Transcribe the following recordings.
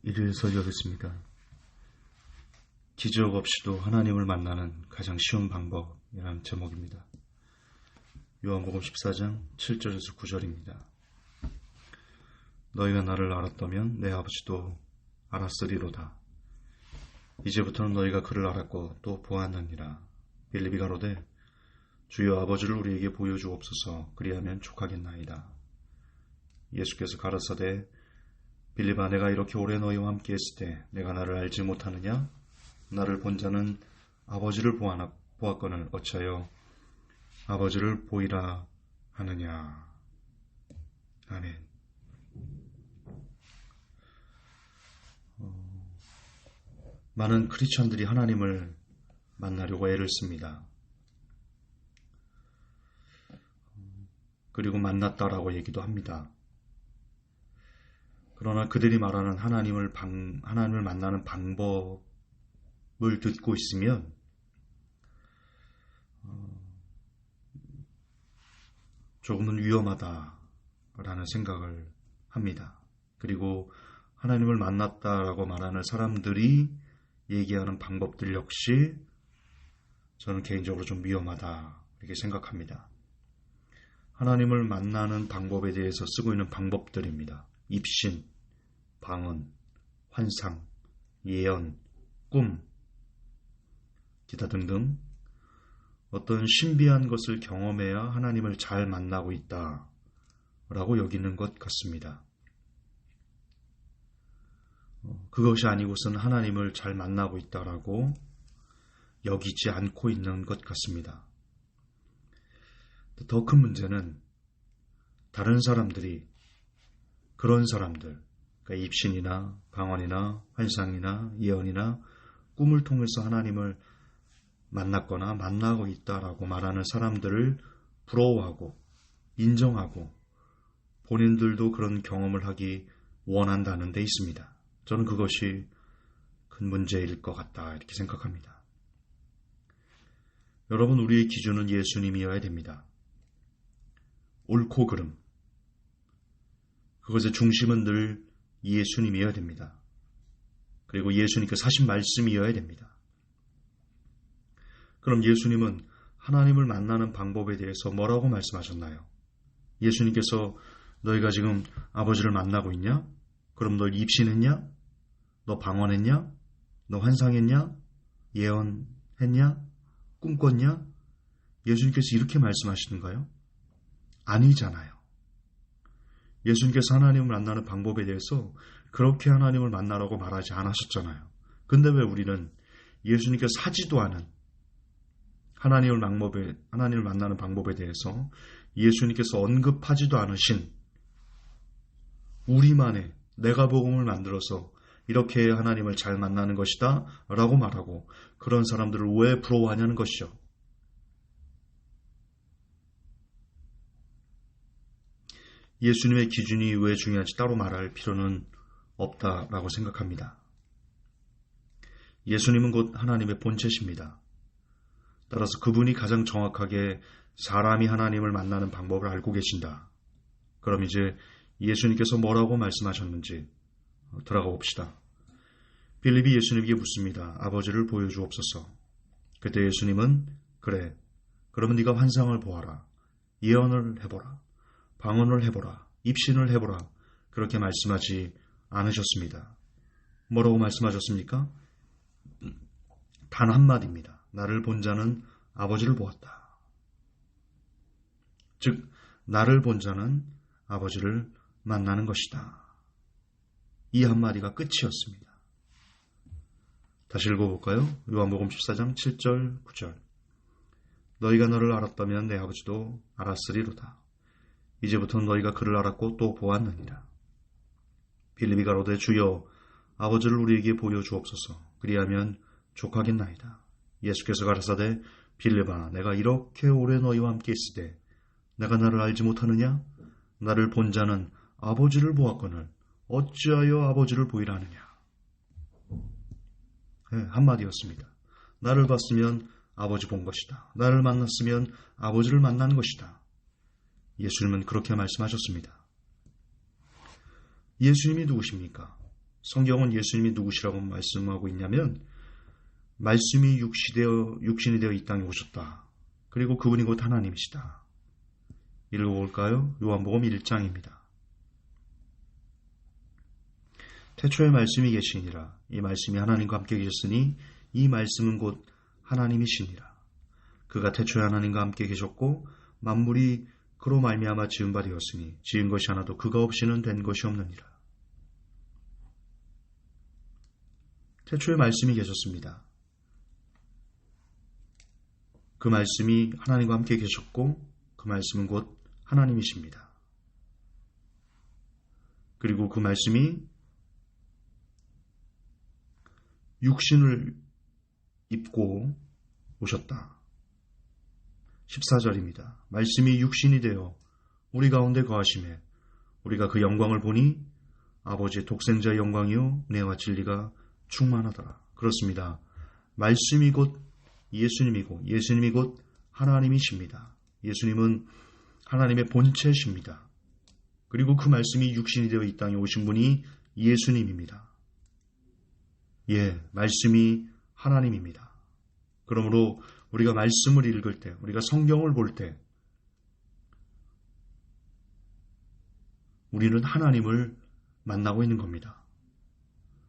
일일 설교겠습니다. 기적 없이도 하나님을 만나는 가장 쉬운 방법이라는 제목입니다. 요한복음 14장 7절에서 9절입니다. 너희가 나를 알았다면 내 아버지도 알았으리로다. 이제부터는 너희가 그를 알았고 또 보았느니라. 빌립이 가로되 주여 아버지를 우리에게 보여주옵소서. 그리하면 족하겠나이다. 예수께서 가라사대 빌립아, 내가 이렇게 오래 너희와 함께 했을 때 내가 나를 알지 못하느냐? 나를 본 자는 아버지를 보았거늘 어찌하여 아버지를 보이라 하느냐. 아멘. 많은 크리스천들이 하나님을 만나려고 애를 씁니다. 그리고 만났다라고 얘기도 합니다. 그러나 그들이 말하는 하나님을 만나는 방법을 듣고 있으면 조금은 위험하다라는 생각을 합니다. 그리고 하나님을 만났다라고 말하는 사람들이 얘기하는 방법들 역시 저는 개인적으로 좀 위험하다 이렇게 생각합니다. 하나님을 만나는 방법에 대해서 쓰고 있는 방법들입니다. 입신, 방언, 환상, 예언, 꿈, 기타 등등 어떤 신비한 것을 경험해야 하나님을 잘 만나고 있다라고 여기는 것 같습니다. 그것이 아니고서는 하나님을 잘 만나고 있다라고 여기지 않고 있는 것 같습니다. 더 큰 문제는 다른 사람들이 그런 사람들, 그러니까 입신이나 방언이나 환상이나 예언이나 꿈을 통해서 하나님을 만났거나 만나고 있다라고 말하는 사람들을 부러워하고 인정하고 본인들도 그런 경험을 하기 원한다는 데 있습니다. 저는 그것이 큰 문제일 것 같다 이렇게 생각합니다. 여러분, 우리의 기준은 예수님이어야 됩니다. 옳고 그름, 그것의 중심은 늘 예수님이어야 됩니다. 그리고 예수님께서 하신 말씀이어야 됩니다. 그럼 예수님은 하나님을 만나는 방법에 대해서 뭐라고 말씀하셨나요? 예수님께서 너희가 지금 아버지를 만나고 있냐? 그럼 너 입신했냐? 너 방언했냐? 너 환상했냐? 예언했냐? 꿈꿨냐? 예수님께서 이렇게 말씀하시는가요? 아니잖아요. 예수님께서 하나님을 만나는 방법에 대해서 그렇게 하나님을 만나라고 말하지 않으셨잖아요. 근데 왜 우리는 예수님께서 하지도 않은 하나님을 만나는 방법에 대해서 예수님께서 언급하지도 않으신 우리만의 내가 복음을 만들어서 이렇게 해야 하나님을 잘 만나는 것이다 라고 말하고 그런 사람들을 왜 부러워하냐는 것이죠. 예수님의 기준이 왜 중요한지 따로 말할 필요는 없다라고 생각합니다. 예수님은 곧 하나님의 본체십니다. 따라서 그분이 가장 정확하게 사람이 하나님을 만나는 방법을 알고 계신다. 그럼 이제 예수님께서 뭐라고 말씀하셨는지 들어가 봅시다. 빌립이 예수님에게 묻습니다. 아버지를 보여주옵소서. 그때 예수님은 그래, 그러면 네가 환상을 보아라. 예언을 해보라. 방언을 해보라. 입신을 해보라. 그렇게 말씀하지 않으셨습니다. 뭐라고 말씀하셨습니까? 단 한마디입니다. 나를 본 자는 아버지를 보았다. 즉, 나를 본 자는 아버지를 만나는 것이다. 이 한마디가 끝이었습니다. 다시 읽어볼까요? 요한복음 14장 7절 9절. 너희가 너를 알았다면 내 아버지도 알았으리로다. 이제부터는 너희가 그를 알았고 또 보았느니라. 빌립이 가로되 주여 아버지를 우리에게 보여주옵소서. 그리하면 족하겠나이다. 예수께서 가라사대 빌립아, 내가 이렇게 오래 너희와 함께 있을 때 내가 나를 알지 못하느냐? 나를 본 자는 아버지를 보았거늘 어찌하여 아버지를 보이라 하느냐. 한마디였습니다. 나를 봤으면 아버지 본 것이다. 나를 만났으면 아버지를 만난 것이다. 예수님은 그렇게 말씀하셨습니다. 예수님이 누구십니까? 성경은 예수님이 누구시라고 말씀하고 있냐면 말씀이 육신이 되어 이 땅에 오셨다. 그리고 그분이 곧 하나님이시다. 읽어볼까요? 요한복음 1장입니다. 태초에 말씀이 계시니라. 이 말씀이 하나님과 함께 계셨으니 이 말씀은 곧 하나님이시니라. 그가 태초에 하나님과 함께 계셨고 만물이 그로 말미암아 지은 바 되었으니 지은 것이 하나도 그가 없이는 된 것이 없느니라. 태초에 말씀이 계셨습니다. 그 말씀이 하나님과 함께 계셨고 그 말씀은 곧 하나님이십니다. 그리고 그 말씀이 육신을 입고 오셨다. 14절입니다. 말씀이 육신이 되어 우리 가운데 거하심에 우리가 그 영광을 보니 아버지의 독생자의 영광이요 은혜와 진리가 충만하더라. 그렇습니다. 말씀이 곧 예수님이고 예수님이 곧 하나님이십니다. 예수님은 하나님의 본체십니다. 그리고 그 말씀이 육신이 되어 이 땅에 오신 분이 예수님입니다. 예, 말씀이 하나님입니다. 그러므로 우리가 말씀을 읽을 때, 우리가 성경을 볼 때 우리는 하나님을 만나고 있는 겁니다.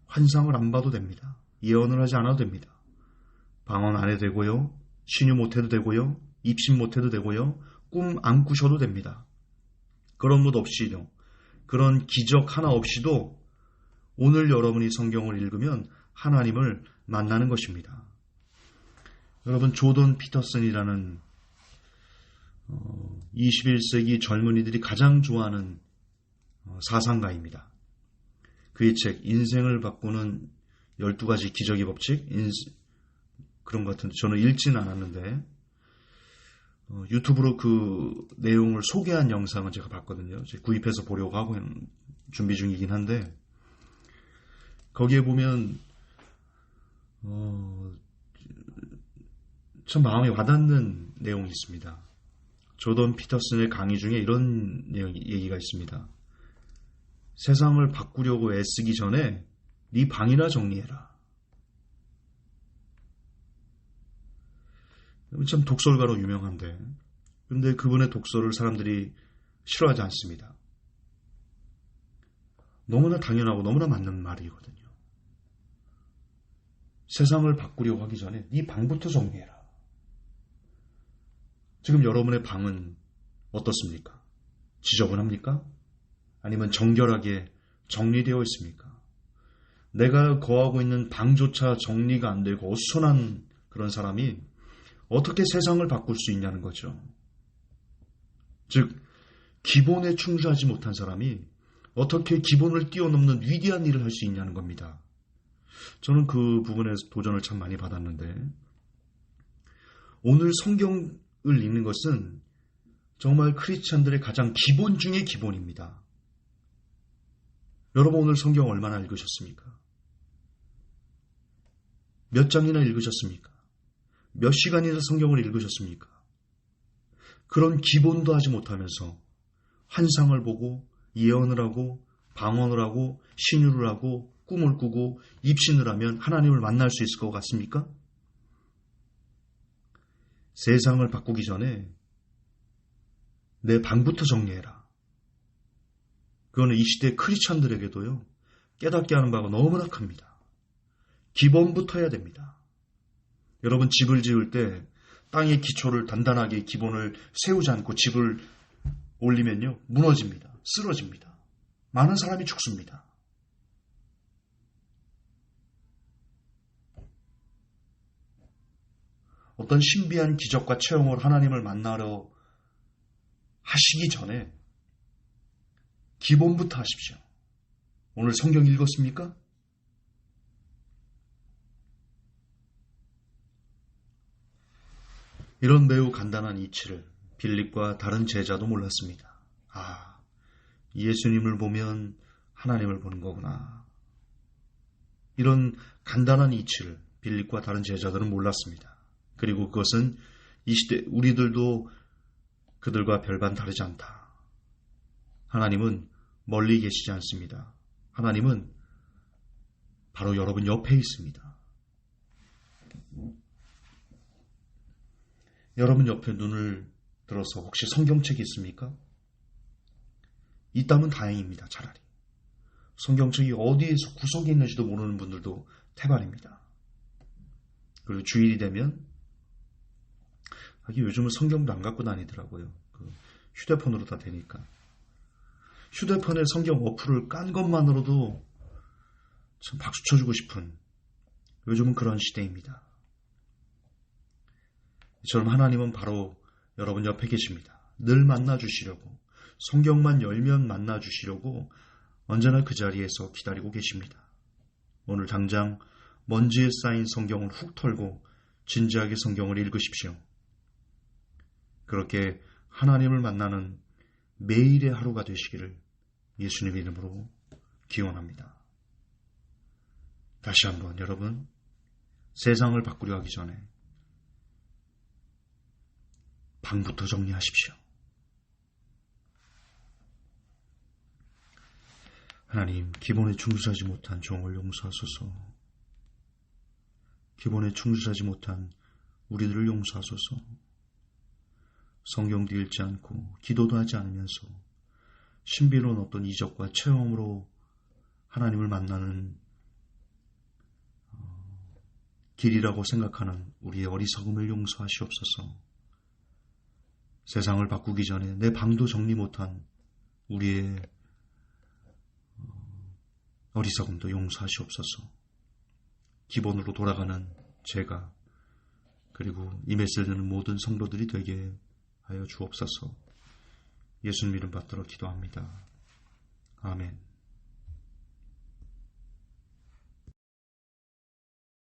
환상을 안 봐도 됩니다. 예언을 하지 않아도 됩니다. 방언 안 해도 되고요. 신유 못 해도 되고요. 입신 못 해도 되고요. 꿈 안 꾸셔도 됩니다. 그런 것 없이요. 그런 기적 하나 없이도 오늘 여러분이 성경을 읽으면 하나님을 만나는 것입니다. 여러분, 조던 피터슨이라는 21세기 젊은이들이 가장 좋아하는 사상가입니다. 그의 책 인생을 바꾸는 12가지 기적의 법칙, 그런 것 같은데 저는 읽지는 않았는데 유튜브로 그 내용을 소개한 영상은 제가 봤거든요. 제가 구입해서 보려고 하고 준비 중이긴 한데 거기에 보면 참 마음에 와닿는 내용이 있습니다. 조던 피터슨의 강의 중에 이런 얘기가 있습니다. 세상을 바꾸려고 애쓰기 전에 네 방이나 정리해라. 참 독설가로 유명한데 그런데 그분의 독설을 사람들이 싫어하지 않습니다. 너무나 당연하고 너무나 맞는 말이거든요. 세상을 바꾸려고 하기 전에 네 방부터 정리해라. 지금 여러분의 방은 어떻습니까? 지저분합니까? 아니면 정결하게 정리되어 있습니까? 내가 거하고 있는 방조차 정리가 안 되고 어수선한 그런 사람이 어떻게 세상을 바꿀 수 있냐는 거죠. 즉, 기본에 충실하지 못한 사람이 어떻게 기본을 뛰어넘는 위대한 일을 할 수 있냐는 겁니다. 저는 그 부분에서 도전을 참 많이 받았는데 오늘 성경을 읽는 것은 정말 크리스찬들의 가장 기본 중의 기본입니다. 여러분 오늘 성경 얼마나 읽으셨습니까? 몇 장이나 읽으셨습니까? 몇 시간이나 성경을 읽으셨습니까? 그런 기본도 하지 못하면서 환상을 보고 예언을 하고 방언을 하고 신유를 하고 꿈을 꾸고 입신을 하면 하나님을 만날 수 있을 것 같습니까? 세상을 바꾸기 전에 내 방부터 정리해라. 그거는 이 시대 크리스찬들에게도요. 깨닫게 하는 바가 너무나 큽니다. 기본부터 해야 됩니다. 여러분 집을 지을 때 땅의 기초를 단단하게 기본을 세우지 않고 집을 올리면요. 무너집니다. 쓰러집니다. 많은 사람이 죽습니다. 어떤 신비한 기적과 체험을 하나님을 만나러 하시기 전에 기본부터 하십시오. 오늘 성경 읽었습니까? 이런 매우 간단한 이치를 빌립과 다른 제자도 몰랐습니다. 아, 예수님을 보면 하나님을 보는 거구나. 이런 간단한 이치를 빌립과 다른 제자들은 몰랐습니다. 그리고 그것은 이 시대 우리들도 그들과 별반 다르지 않다. 하나님은 멀리 계시지 않습니다. 하나님은 바로 여러분 옆에 있습니다. 여러분 옆에 눈을 들어서 혹시 성경책이 있습니까? 있다면 다행입니다. 차라리. 성경책이 어디에서 구석에 있는지도 모르는 분들도 태반입니다. 그리고 주일이 되면 요즘은 성경도 안 갖고 다니더라고요. 휴대폰으로 다 되니까. 휴대폰에 성경 어플을 깐 것만으로도 참 박수 쳐주고 싶은 요즘은 그런 시대입니다. 이처럼 하나님은 바로 여러분 옆에 계십니다. 늘 만나주시려고, 성경만 열면 만나주시려고 언제나 그 자리에서 기다리고 계십니다. 오늘 당장 먼지에 쌓인 성경을 훅 털고 진지하게 성경을 읽으십시오. 그렇게 하나님을 만나는 매일의 하루가 되시기를 예수님 이름으로 기원합니다. 다시 한번 여러분, 세상을 바꾸려 하기 전에 방부터 정리하십시오. 하나님, 기본에 충실하지 못한 종을 용서하소서. 기본에 충실하지 못한 우리들을 용서하소서. 성경도 읽지 않고 기도도 하지 않으면서 신비로운 어떤 이적과 체험으로 하나님을 만나는 길이라고 생각하는 우리의 어리석음을 용서하시옵소서. 세상을 바꾸기 전에 내 방도 정리 못한 우리의 어리석음도 용서하시옵소서. 기본으로 돌아가는 제가, 그리고 이 메시지를 듣는 모든 성도들이 되게 하여 주옵소서. 예수님 이름 받들어 기도합니다. 아멘.